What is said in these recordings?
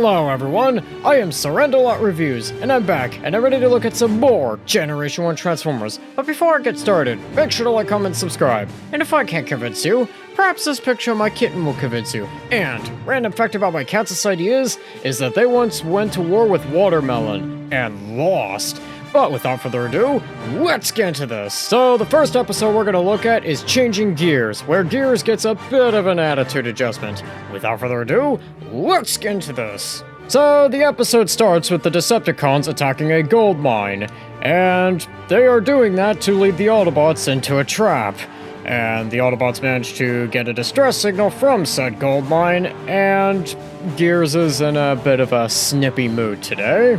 Hello everyone, I am Surrendalot Reviews, and I'm back, and I'm ready to look at some more Generation 1 Transformers. But before I get started, make sure to like, comment, and subscribe. And if I can't convince you, perhaps this picture of my kitten will convince you. And, random fact about my cat society is that they once went to war with Watermelon, and lost. But without further ado, let's get into this. So the first episode we're gonna look at is Changing Gears, where Gears gets a bit of an attitude adjustment. Without further ado, let's get into this. So the episode starts with the Decepticons attacking a gold mine, and they are doing that to lead the Autobots into a trap. And the Autobots manage to get a distress signal from said gold mine, and Gears is in a bit of a snippy mood today.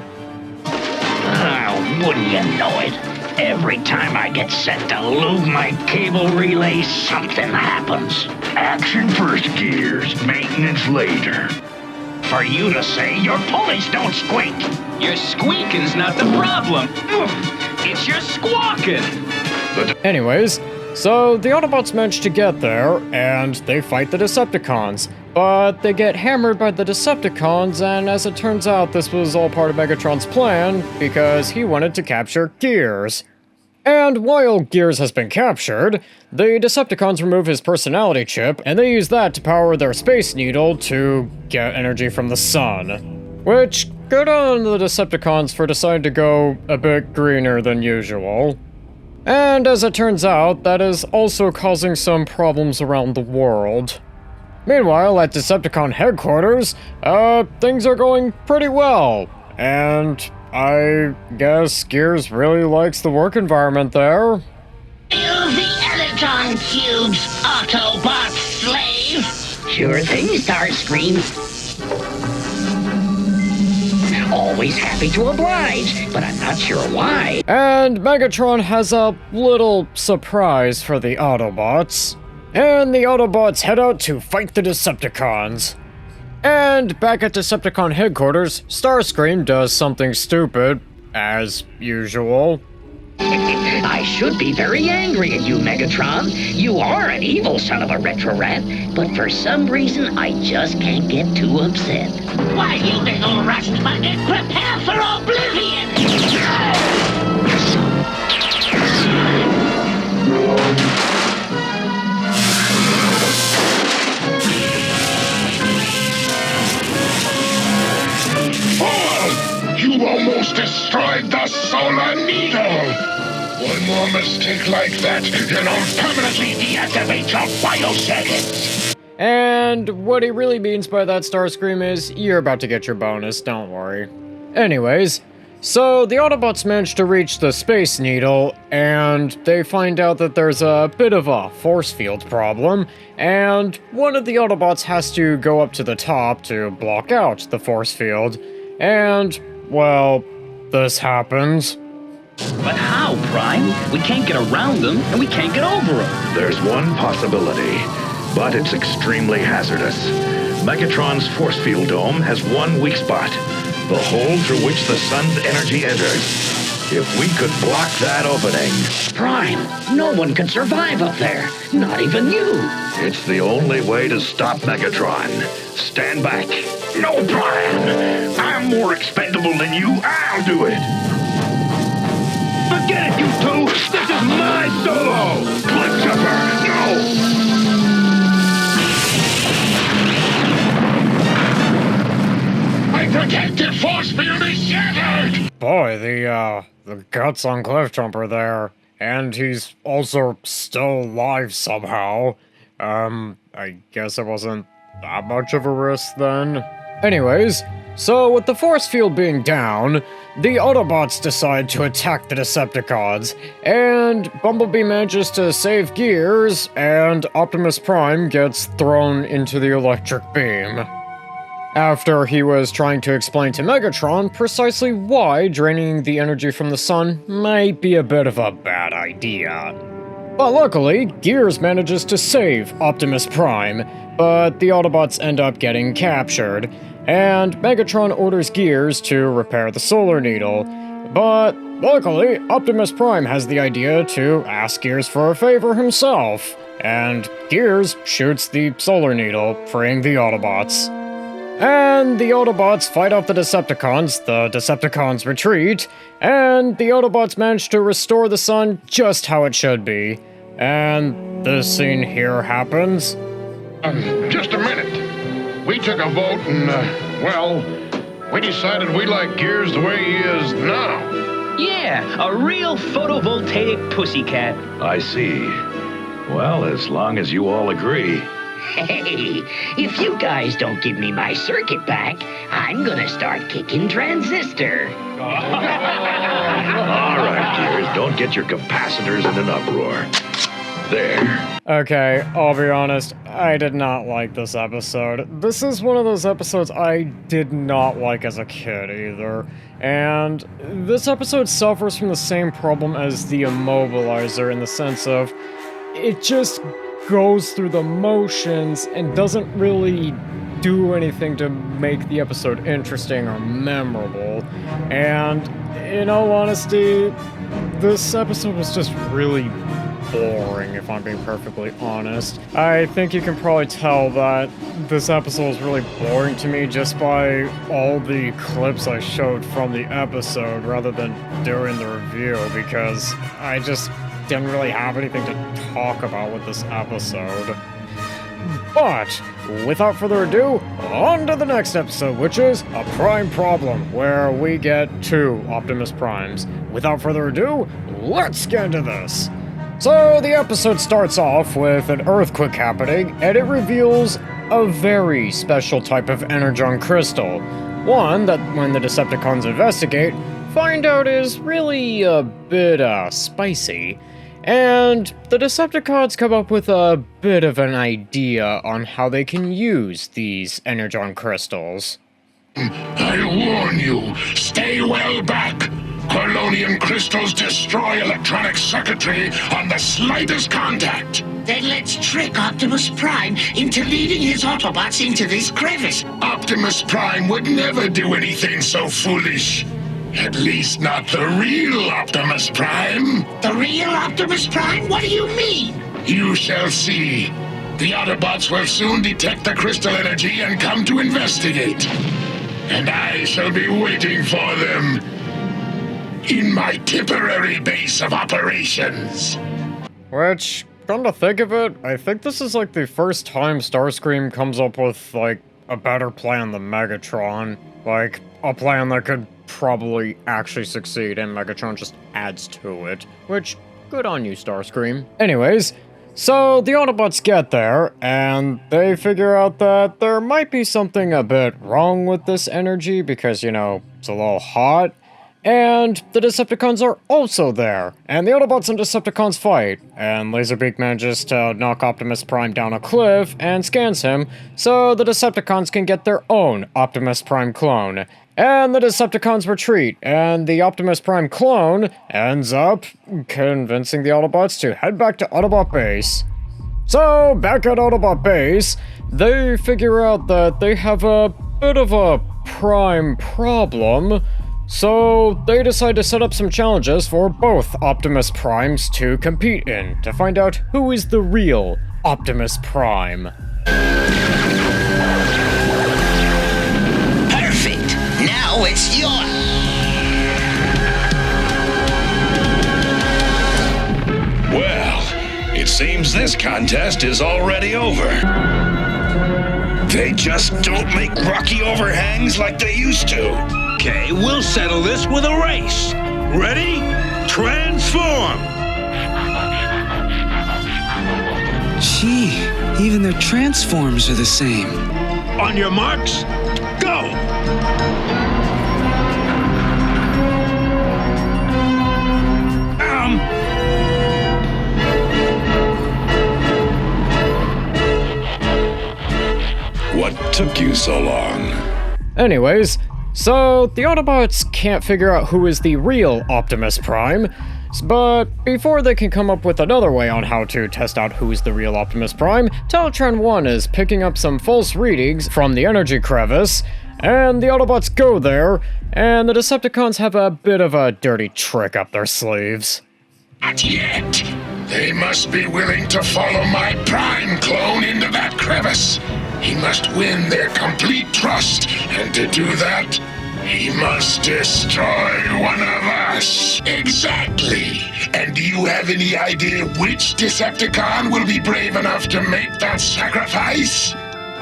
Wouldn't you know it? Every time I get set to lube my cable relay, something happens. Action first, Gears. Maintenance later. For you to say your pulleys don't squeak. Your squeaking's not the problem. It's your squawking. Anyways, so the Autobots manage to get there, and they fight the Decepticons. But they get hammered by the Decepticons, and as it turns out, this was all part of Megatron's plan, because he wanted to capture Gears. And while Gears has been captured, the Decepticons remove his personality chip, and they use that to power their Space Needle to get energy from the sun. Which, good on the Decepticons for deciding to go a bit greener than usual. And as it turns out, that is also causing some problems around the world. Meanwhile, at Decepticon headquarters, things are going pretty well. And I guess Gears really likes the work environment there. Use the Electron Cubes, Autobot slave. Sure thing, Starscream. Always happy to oblige, but I'm not sure why. And Megatron has a little surprise for the Autobots. And the Autobots head out to fight the Decepticons. And back at Decepticon headquarters, Starscream does something stupid, as usual. I should be very angry at you, Megatron. You are an evil son of a retro rat, but for some reason I just can't get too upset. Why, you little rust bucket, prepare for oblivion! You almost destroyed the Solar Needle! One more mistake like that, and I'll permanently deactivate your biocircuits! And what he really means by that, Starscream, is you're about to get your bonus, don't worry. Anyways, so the Autobots manage to reach the Space Needle, and they find out that there's a bit of a force field problem, and one of the Autobots has to go up to the top to block out the force field, and, well, this happens. But how, Prime? We can't get around them, and we can't get over them. There's one possibility, but it's extremely hazardous. Megatron's force field dome has one weak spot, the hole through which the sun's energy enters. If we could block that opening... Prime, no one could survive up there, not even you. It's the only way to stop Megatron. Stand back. No, Prime! I'm more expendable than you. I'll do it. Forget it, you two! This is my solo! Cliffjumper, no! My protective force field is shattered! Boy, the guts on Cliffjumper there. And he's also still alive somehow. I guess it wasn't that much of a risk then. Anyways, so with the force field being down, the Autobots decide to attack the Decepticons, and Bumblebee manages to save Gears, and Optimus Prime gets thrown into the electric beam. After he was trying to explain to Megatron precisely why draining the energy from the sun might be a bit of a bad idea. But luckily, Gears manages to save Optimus Prime, but the Autobots end up getting captured, and Megatron orders Gears to repair the Solar Needle. But luckily, Optimus Prime has the idea to ask Gears for a favor himself, and Gears shoots the Solar Needle, freeing the Autobots. And the Autobots fight off the Decepticons retreat, and the Autobots manage to restore the sun just how it should be. And this scene here happens. Just a minute. We took a vote and, well, we decided we like Gears the way he is now. Yeah, a real photovoltaic pussycat. I see. Well, as long as you all agree. Hey, if you guys don't give me my circuit back, I'm gonna start kicking Transistor. All right, Gears, don't get your capacitors in an uproar. There. Okay, I'll be honest, I did not like this episode. This is one of those episodes I did not like as a kid either. And this episode suffers from the same problem as the Immobilizer in the sense of it just goes through the motions and doesn't really do anything to make the episode interesting or memorable. And in all honesty, this episode was just really boring, if I'm being perfectly honest. I think you can probably tell that this episode was really boring to me just by all the clips I showed from the episode rather than doing the review, because I just didn't really have anything to talk about with this episode. But, without further ado, on to the next episode, which is A Prime Problem, where we get 2 Optimus Primes. Without further ado, let's get into this. So, the episode starts off with an earthquake happening, and it reveals a very special type of energon crystal. One that, when the Decepticons investigate, find out is really a bit, spicy. And the Decepticons come up with a bit of an idea on how they can use these energon crystals. I warn you, stay well back. Colonium crystals destroy electronic circuitry on the slightest contact. Then let's trick Optimus Prime into leading his Autobots into this crevice. Optimus Prime would never do anything so foolish. At least not the real Optimus Prime. The real Optimus Prime? What do you mean? You shall see. The Autobots will soon detect the crystal energy and come to investigate. And I shall be waiting for them in my temporary base of operations. Which, come to think of it, I think this is like the first time Starscream comes up with, like, a better plan than Megatron. Like, a plan that could probably actually succeed, and Megatron just adds to it. Which, good on you, Starscream. Anyways, so the Autobots get there, and they figure out that there might be something a bit wrong with this energy, because, you know, it's a little hot. And the Decepticons are also there, and the Autobots and Decepticons fight, and Laserbeak manages to knock Optimus Prime down a cliff and scans him, so the Decepticons can get their own Optimus Prime clone. And the Decepticons retreat, and the Optimus Prime clone ends up convincing the Autobots to head back to Autobot Base. So, back at Autobot Base, they figure out that they have a bit of a Prime problem. So, they decide to set up some challenges for both Optimus Primes to compete in, to find out who is the real Optimus Prime. Perfect! Now it's yours! Well, it seems this contest is already over. They just don't make rocky overhangs like they used to. Okay, we'll settle this with a race. Ready? Transform! Gee, even their transforms are the same. On your marks, go! What took you so long? Anyways, so the Autobots can't figure out who is the real Optimus Prime, but before they can come up with another way on how to test out who is the real Optimus Prime, Teletran 1 is picking up some false readings from the energy crevice, and the Autobots go there, and the Decepticons have a bit of a dirty trick up their sleeves. Not yet. They must be willing to follow my Prime clone into that crevice. He must win their complete trust, and to do that, he must destroy one of us. Exactly. And do you have any idea which Decepticon will be brave enough to make that sacrifice?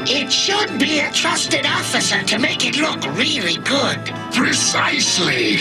It should be a trusted officer to make it look really good. Precisely.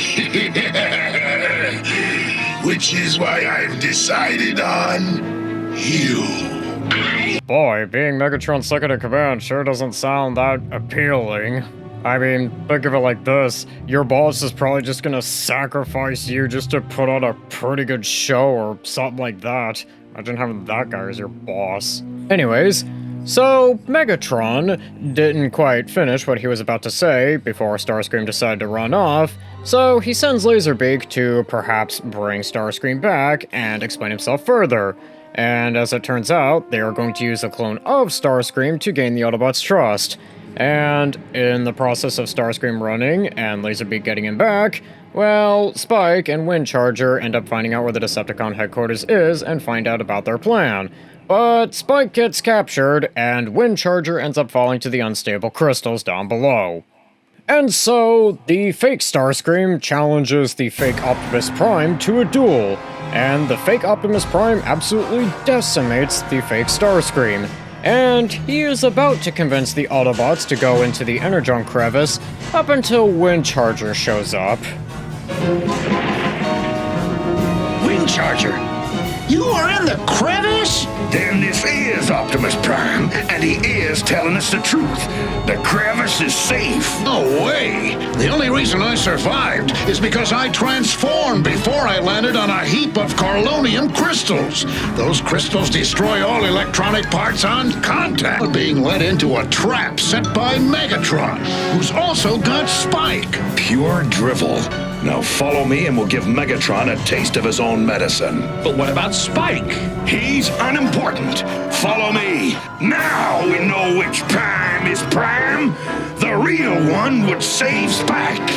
Which is why I've decided on you. Boy, being Megatron's second in command sure doesn't sound that appealing. I mean, think of it like this. Your boss is probably just gonna sacrifice you just to put on a pretty good show or something like that. Imagine having that guy as your boss. Anyways, so Megatron didn't quite finish what he was about to say before Starscream decided to run off, so he sends Laserbeak to perhaps bring Starscream back and explain himself further. And as it turns out, they are going to use a clone of Starscream to gain the Autobots' trust. And in the process of Starscream running and Laserbeak getting him back, well, Spike and Windcharger end up finding out where the Decepticon headquarters is and find out about their plan. But Spike gets captured, and Windcharger ends up falling to the unstable crystals down below. And so, the fake Starscream challenges the fake Optimus Prime to a duel, and the fake Optimus Prime absolutely decimates the fake Starscream. And he is about to convince the Autobots to go into the Energon crevice up until Windcharger shows up. Windcharger, You are in the crevice? Then this is Optimus Prime, and he is telling us the truth. The crevice is safe. No way! The only reason I survived is because I transformed before I landed on a heap of Carlonium crystals. Those crystals destroy all electronic parts on contact. Being led into a trap set by Megatron, who's also got Spike. Pure drivel. Now follow me and we'll give Megatron a taste of his own medicine. But what about Spike? He's unimportant. Follow me. Now we know which Prime is Prime. The real one would save Spike.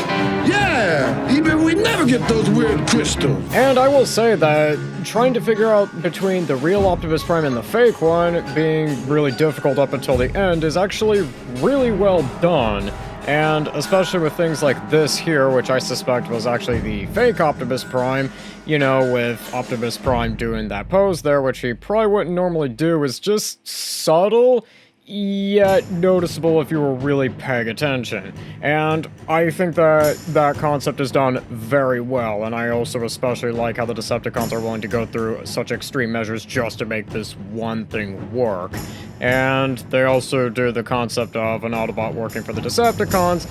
Yeah, even we never get those weird crystals. And I will say that trying to figure out between the real Optimus Prime and the fake one being really difficult up until the end is actually really well done. And especially with things like this here, which I suspect was actually the fake Optimus Prime, you know, with Optimus Prime doing that pose there, which he probably wouldn't normally do, is just subtle, yet noticeable if you were really paying attention. And I think that that concept is done very well, and I also especially like how the Decepticons are willing to go through such extreme measures just to make this one thing work. And they also do the concept of an Autobot working for the Decepticons,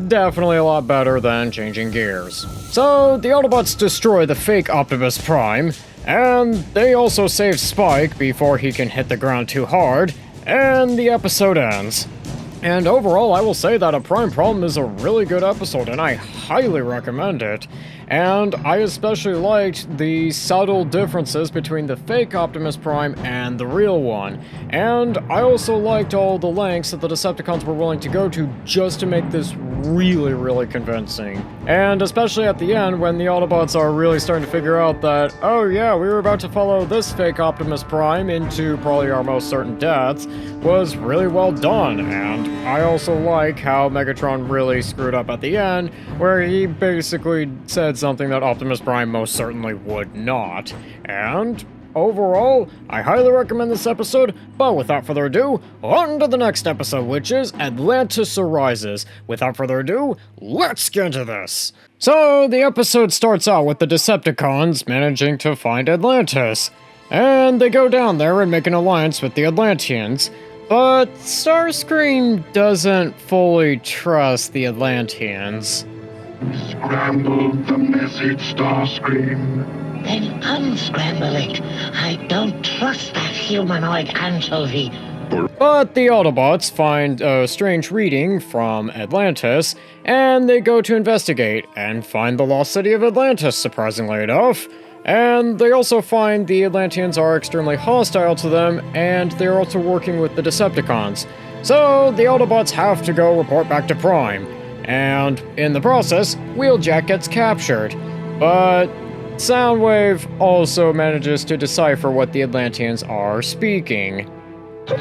definitely a lot better than changing gears. So, the Autobots destroy the fake Optimus Prime, and they also save Spike before he can hit the ground too hard, and the episode ends. And overall, I will say that A Prime Problem is a really good episode, and I highly recommend it. And I especially liked the subtle differences between the fake Optimus Prime and the real one. And I also liked all the lengths that the Decepticons were willing to go to just to make this really, really convincing. And especially at the end, when the Autobots are really starting to figure out that, oh yeah, we were about to follow this fake Optimus Prime into probably our most certain deaths, was really well done. And I also like how Megatron really screwed up at the end, where he basically said something that Optimus Prime most certainly would not. And overall, I highly recommend this episode, but without further ado, on to the next episode, which is Atlantis Arises. Without further ado, let's get into this. So, the episode starts out with the Decepticons managing to find Atlantis, and they go down there and make an alliance with the Atlanteans. But Starscream doesn't fully trust the Atlanteans. Scramble the message, Starscream. Then unscramble it. I don't trust that humanoid anchovy. But the Autobots find a strange reading from Atlantis, and they go to investigate and find the lost city of Atlantis, surprisingly enough. And they also find the Atlanteans are extremely hostile to them, and they're also working with the Decepticons. So the Autobots have to go report back to Prime. And in the process, Wheeljack gets captured. But Soundwave also manages to decipher what the Atlanteans are speaking. What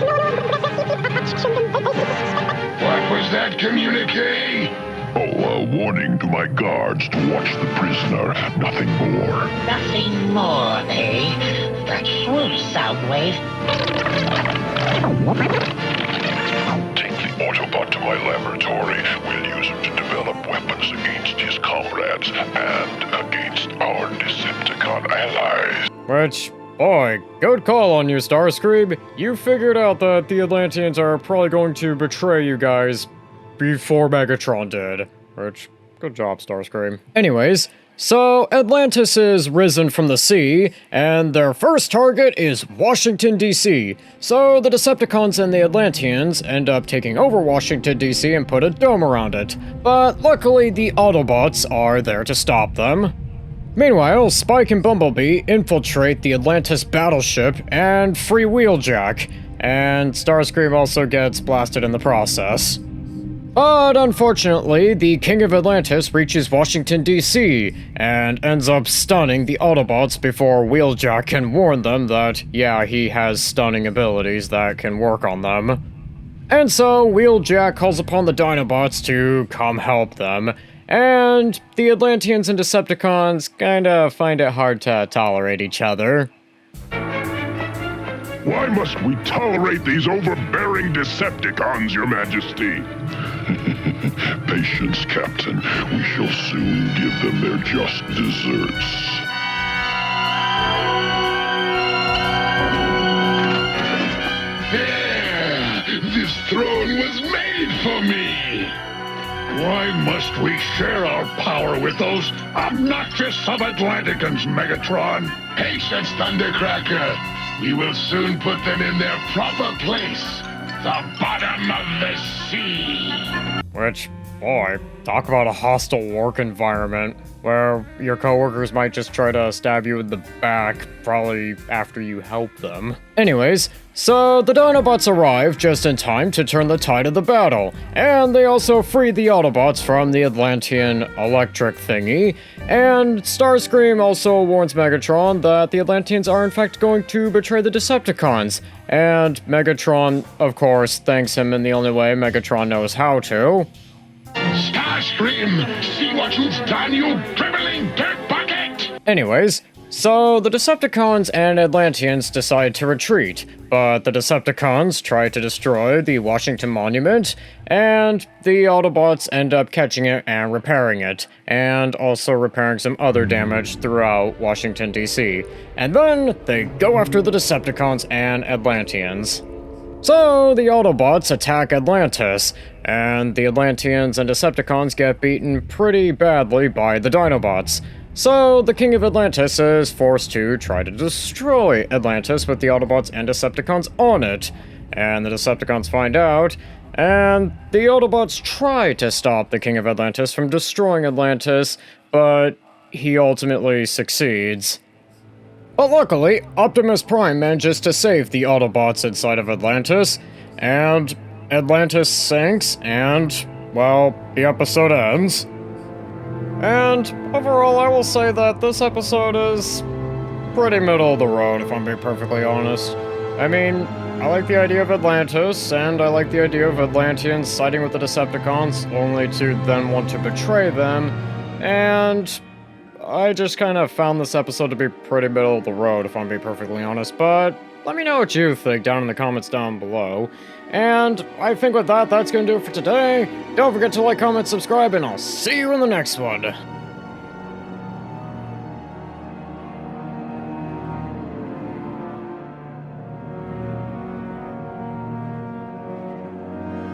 was that communique? Oh, a warning to my guards to watch the prisoner, nothing more. Nothing more, eh? That's true, Soundwave. Take the Autobot to my laboratory. We'll use him to develop weapons against his comrades and against our Decepticon allies. Which, boy, good call on you, Starscream. You figured out that the Atlanteans are probably going to betray you guys before Megatron did. Which, good job, Starscream. Anyways, so Atlantis is risen from the sea, and their first target is Washington, D.C. So the Decepticons and the Atlanteans end up taking over Washington, D.C. and put a dome around it. But luckily, the Autobots are there to stop them. Meanwhile, Spike and Bumblebee infiltrate the Atlantis battleship and free Wheeljack, and Starscream also gets blasted in the process. But unfortunately, the King of Atlantis reaches Washington, D.C., and ends up stunning the Autobots before Wheeljack can warn them that, yeah, he has stunning abilities that can work on them. And so, Wheeljack calls upon the Dinobots to come help them, and the Atlanteans and Decepticons kinda find it hard to tolerate each other. Why must we tolerate these overbearing Decepticons, Your Majesty? Patience, Captain. We shall soon give them their just deserts. There! This throne was made for me! Why must we share our power with those obnoxious sub-Atlanticans, Megatron? Patience, Thundercracker! We will soon put them in their proper place, the bottom of the sea. Which, boy, talk about a hostile work environment where your coworkers might just try to stab you in the back, probably after you help them. Anyways, so the Dinobots arrive just in time to turn the tide of the battle, and they also free the Autobots from the Atlantean electric thingy, and Starscream also warns Megatron that the Atlanteans are in fact going to betray the Decepticons, and Megatron, of course, thanks him in the only way Megatron knows how to. Starscream, see what you've done, you dribbling dirt bucket! Anyways, so the Decepticons and Atlanteans decide to retreat, but the Decepticons try to destroy the Washington Monument, and the Autobots end up catching it and repairing it, and also repairing some other damage throughout Washington, D.C. And then they go after the Decepticons and Atlanteans. So the Autobots attack Atlantis, and the Atlanteans and Decepticons get beaten pretty badly by the Dinobots. So the King of Atlantis is forced to try to destroy Atlantis with the Autobots and Decepticons on it. And the Decepticons find out, and the Autobots try to stop the King of Atlantis from destroying Atlantis, but he ultimately succeeds. But luckily, Optimus Prime manages to save the Autobots inside of Atlantis, and Atlantis sinks, and, well, the episode ends. And overall, I will say that this episode is pretty middle of the road, if I'm being perfectly honest. I mean, I like the idea of Atlantis, and I like the idea of Atlanteans siding with the Decepticons, only to then want to betray them, and I just kind of found this episode to be pretty middle of the road, if I'm being perfectly honest, but let me know what you think down in the comments down below. And I think with that, that's going to do it for today. Don't forget to like, comment, subscribe, and I'll see you in the next one.